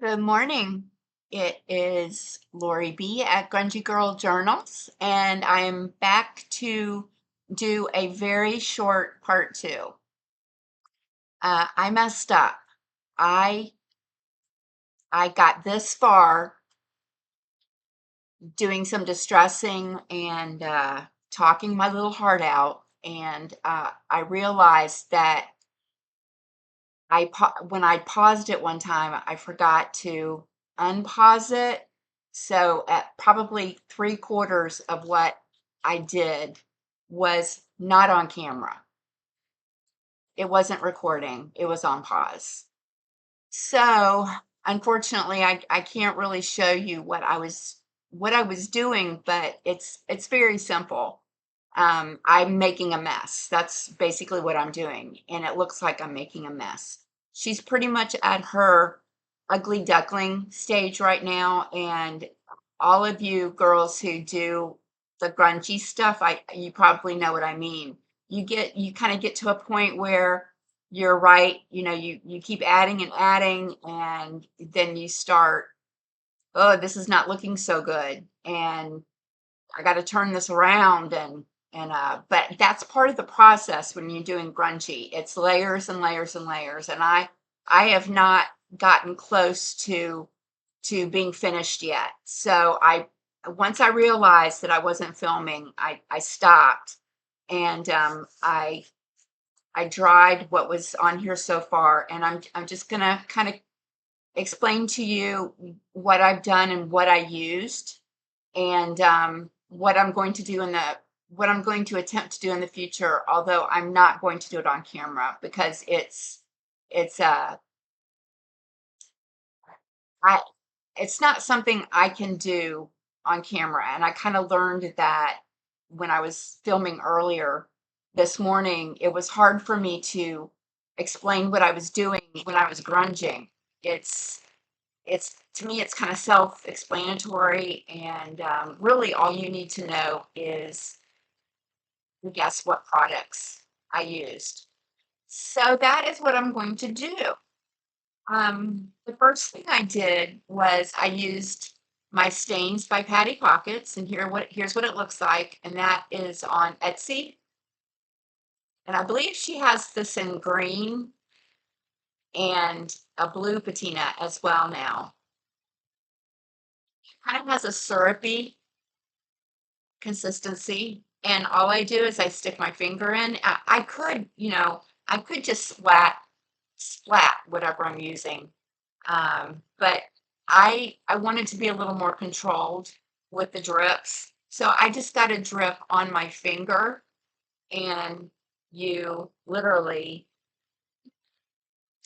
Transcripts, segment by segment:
Good morning. It is Lori B at Grungy Girl Journals, and I am back to do a very short part two. I messed up. I I got this far doing some distressing and talking my little heart out, and I realized that when I paused it one time, I forgot to unpause it. So at probably three-quarters of what I did was not on camera. It wasn't recording. It was on pause. So unfortunately, I can't really show you what I was doing, but it's very simple. I'm making a mess. That's basically what I'm doing, and it looks like I'm making a mess. She's pretty much at her ugly duckling stage right now, and all of you girls who do the grungy stuff, you probably know what I mean. You kind of get to a point where you're right, you keep adding and adding, and then you start, oh, this is not looking so good, and I got to turn this around and but that's part of the process when you're doing grungy. It's layers and layers and layers, and I have not gotten close to being finished yet. So I once I realized that I wasn't filming, I stopped, and I dried what was on here so far, and I'm just gonna kind of explain to you what I've done and what I used, and what I'm going to attempt to do in the future, although I'm not going to do it on camera because it's I it's not something I can do on camera. And I kind of learned that when I was filming earlier this morning. It was hard for me to explain what I was doing when I was grunging. It's it's to me, it's kind of self-explanatory, and really all you need to know is guess what products I used. So that is what I'm going to do. The first thing I did was I used my Stains by Patty Pockets, and here's what it looks like, and that is on Etsy. And I believe she has this in green and a blue patina as well now. Kind of has a syrupy consistency, and all I do is I stick my finger in. I could, I could just splat whatever I'm using. But I wanted to be a little more controlled with the drips. So I just got a drip on my finger, and you literally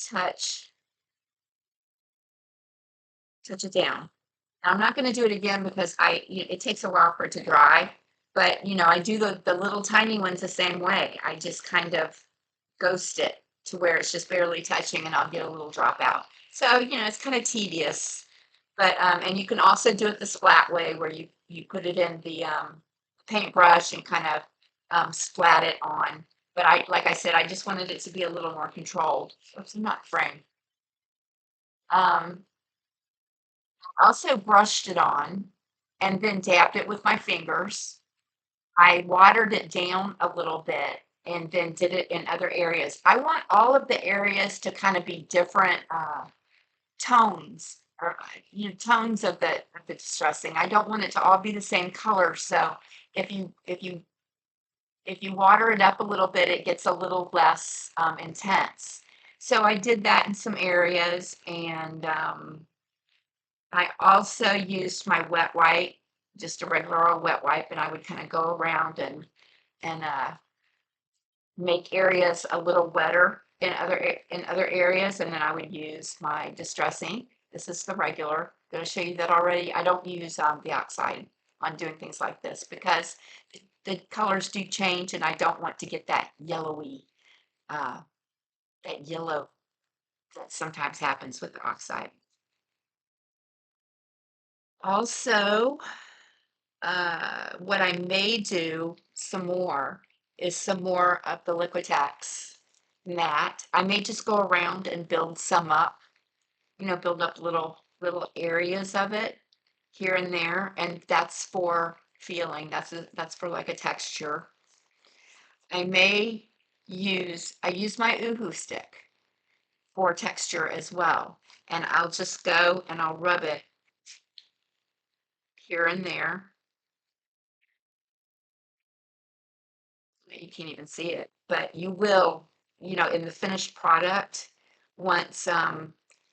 touch touch it down. I'm not going to do it again because it takes a while for it to dry. But I do the little tiny ones the same way. I just kind of ghost it to where it's just barely touching, and I'll get a little drop out. So it's kind of tedious. But and you can also do it the splat way, where you put it in the paintbrush and kind of splat it on. But like I said, I just wanted it to be a little more controlled. Oops, I'm not frame. Um, Also brushed it on and then dabbed it with my fingers. I watered it down a little bit and then did it in other areas. I want all of the areas to kind of be different tones, or tones of the distressing. I don't want it to all be the same color. So if you water it up a little bit, it gets a little less intense. So I did that in some areas, and I also used my wet wipe, just a regular old wet wipe, and I would kind of go around and make areas a little wetter in other areas, and then I would use my distress ink. This is the regular. I'm going to show you that already. I don't use the oxide on doing things like this because the colors do change, and I don't want to get that yellowy, uh, that yellow that sometimes happens with the oxide. Also, what I may do some more is some more of the Liquitex matte. I may just go around and build some up, build up little little areas of it here and there, and that's for feeling. That's for like a texture. I use my Uhu stick for texture as well. And I'll just go and I'll rub it here and there. You can't even see it, but you will, in the finished product, once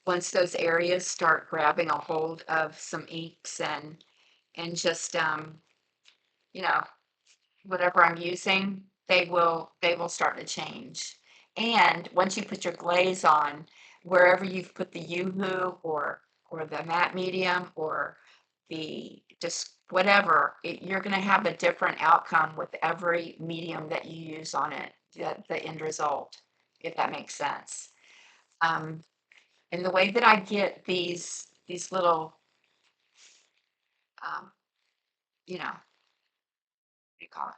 once those areas start grabbing a hold of some inks and just you know, whatever I'm using, they will start to change. And once you put your glaze on, wherever you've put the Yoo-hoo or the matte medium or the just whatever, you're going to have a different outcome with every medium that you use on it, the end result, if that makes sense. Um, and the way that I get these little, um, what do you call it?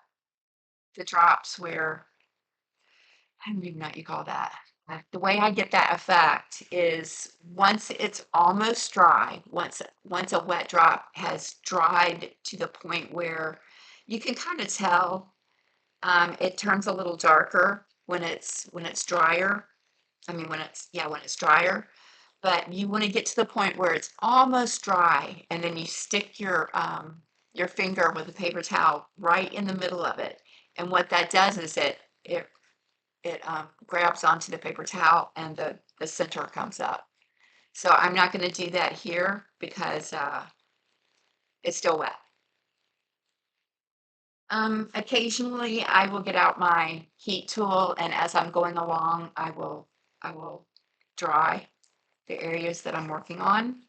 The drops where I don't even know what you call that. The way I get that effect is once it's almost dry, once a wet drop has dried to the point where you can kind of tell, it turns a little darker when it's drier. I mean, when it's drier. But you want to get to the point where it's almost dry, and then you stick your finger with a paper towel right in the middle of it. And what that does is it grabs onto the paper towel and the center comes up. So I'm not going to do that here because it's still wet. Occasionally I will get out my heat tool, and as I'm going along, I will dry the areas that I'm working on.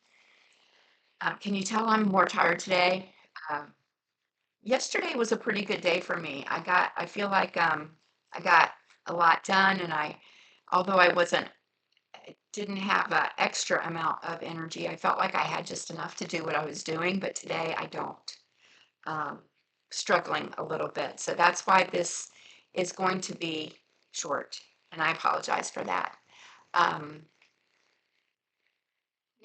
Can you tell I'm more tired today? Um, Yesterday was a pretty good day for me. I feel like I got a lot done, and although I didn't have an extra amount of energy. I felt like I had just enough to do what I was doing, but today I don't. Um, Struggling a little bit. So that's why this is going to be short, and I apologize for that. Um,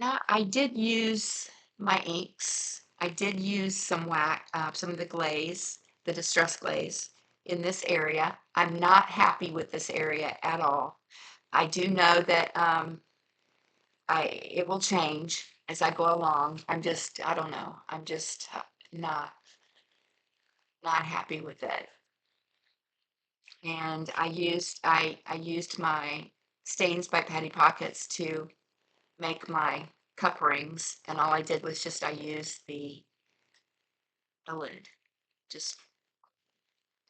Now, I did use my inks. I did use some of the glaze, the distress glaze in this area. I'm not happy with this area at all. I do know that it will change as I go along. I don't know. I'm just not happy with it. And I used my Stains by Patty Pockets to make my cup rings, and all I did was just I used the lid, just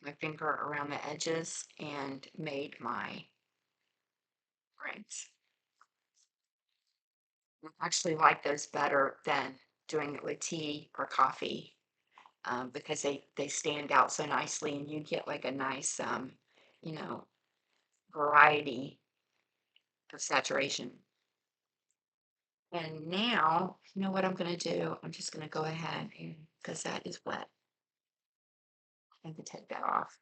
my finger around the edges and made my rings. I actually like those better than doing it with tea or coffee, because they stand out so nicely and you get like a nice you know variety of saturation. And now, you know what I'm going to do? I'm just going to go ahead and, because that is wet, I can take that off.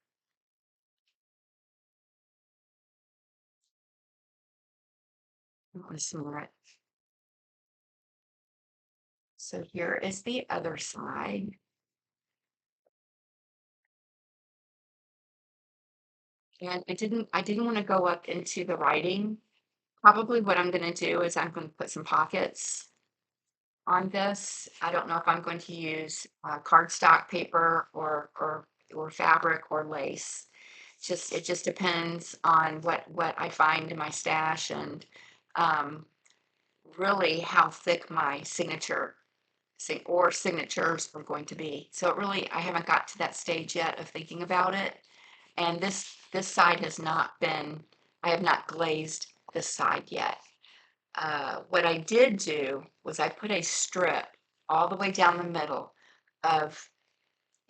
I want to smear it. So here is the other side. And I didn't want to go up into the writing. Probably what I'm going to do is I'm going to put some pockets on this. I don't know if I'm going to use cardstock paper or fabric or lace. It just depends on what I find in my stash and um, really how thick my signatures are going to be. So I haven't got to that stage yet of thinking about it. And this side has not been, I have not glazed this side yet. What I did do was I put a strip all the way down the middle of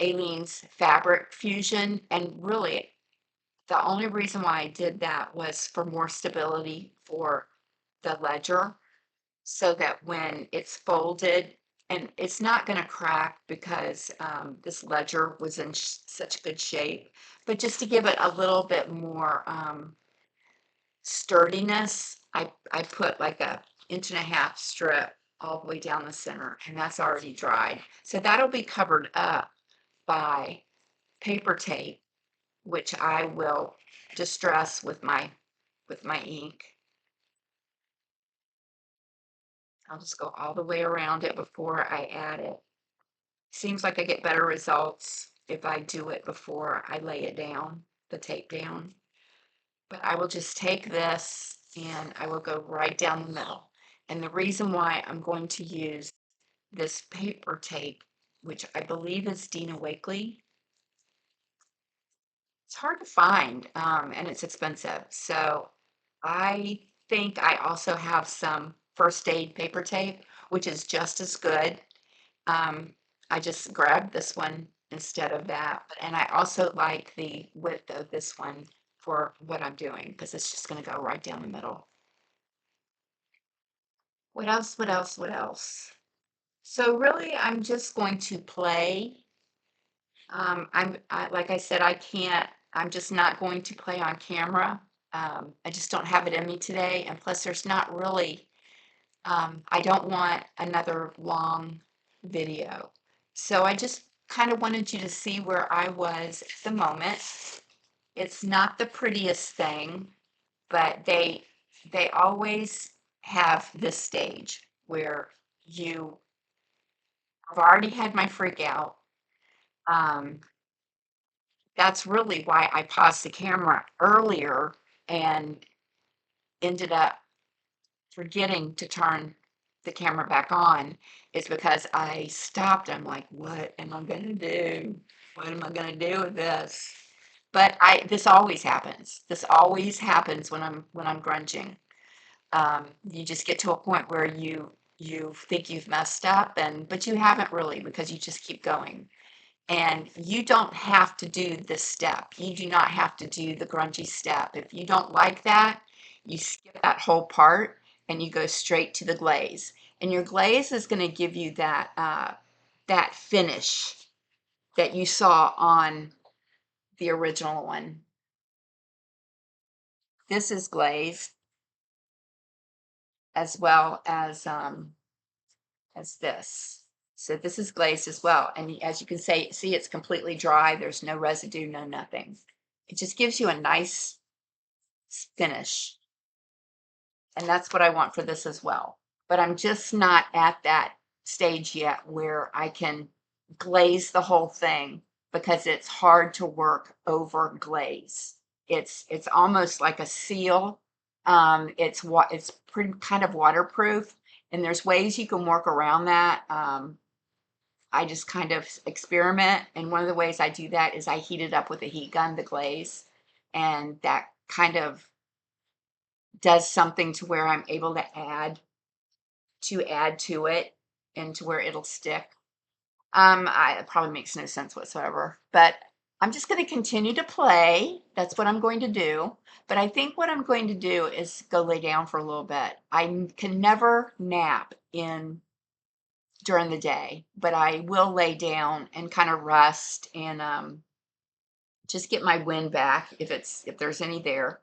Aileen's Fabric Fusion, and really the only reason why I did that was for more stability for the ledger, so that when it's folded, and it's not going to crack because this ledger was in such good shape, but just to give it a little bit more sturdiness, I put like a inch and a half strip all the way down the center, and that's already dried. So that'll be covered up by paper tape, which I will distress with my ink. I'll just go all the way around it before I add it. Seems like I get better results if I do it before I lay it down, the tape down. But I will just take this and I will go right down the middle. And the reason why I'm going to use this paper tape, which I believe is Dina Wakley, it's hard to find, and it's expensive. So I think I also have some first aid paper tape, which is just as good. Um, I just grabbed this one instead of that. And I also like the width of this one for what I'm doing because it's just going to go right down the middle. What else? What else? What else? So really, I'm just going to play. Like I said, I can't, I'm just not going to play on camera. I just don't have it in me today. And plus, there's not really, I don't want another long video. So I just kind of wanted you to see where I was at the moment. It's not the prettiest thing, but they always have this stage where you I've already had my freak out. Um, that's really why I paused the camera earlier and ended up forgetting to turn the camera back on, is because I stopped. I'm like, what am I gonna do? What am I gonna do with this? But this always happens. This always happens when I'm grunging. You just get to a point where you think you've messed up, but you haven't really, because you just keep going. And you don't have to do this step. You do not have to do the grungy step. If you don't like that, you skip that whole part and you go straight to the glaze. And your glaze is going to give you that finish that you saw on the original one. This is glazed as well as this. So this is glazed as well. And as you can see it's completely dry. There's no residue, no nothing. It just gives you a nice finish. And that's what I want for this as well. But I'm just not at that stage yet where I can glaze the whole thing because it's hard to work over glaze. It's almost like a seal. It's pretty kind of waterproof, and there's ways you can work around that. I just kind of experiment, and one of the ways I do that is I heat it up with a heat gun, the glaze, and that kind of does something to where I'm able to add to it and to where it'll stick. It probably makes no sense whatsoever, but I'm just going to continue to play. That's what I'm going to do. But I think what I'm going to do is go lay down for a little bit. I can never nap in during the day, but I will lay down and kind of rest and just get my wind back if there's any there.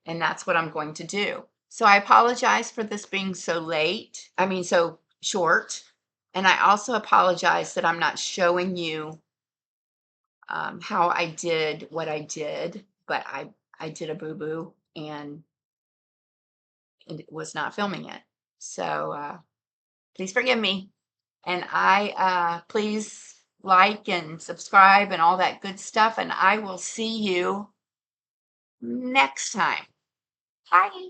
And that's what I'm going to do. So I apologize for this being so late. I mean, so short. And I also apologize that I'm not showing you how I did what I did, but I did a boo-boo and was not filming it. So please forgive me. And please like and subscribe and all that good stuff. And I will see you next time. Bye.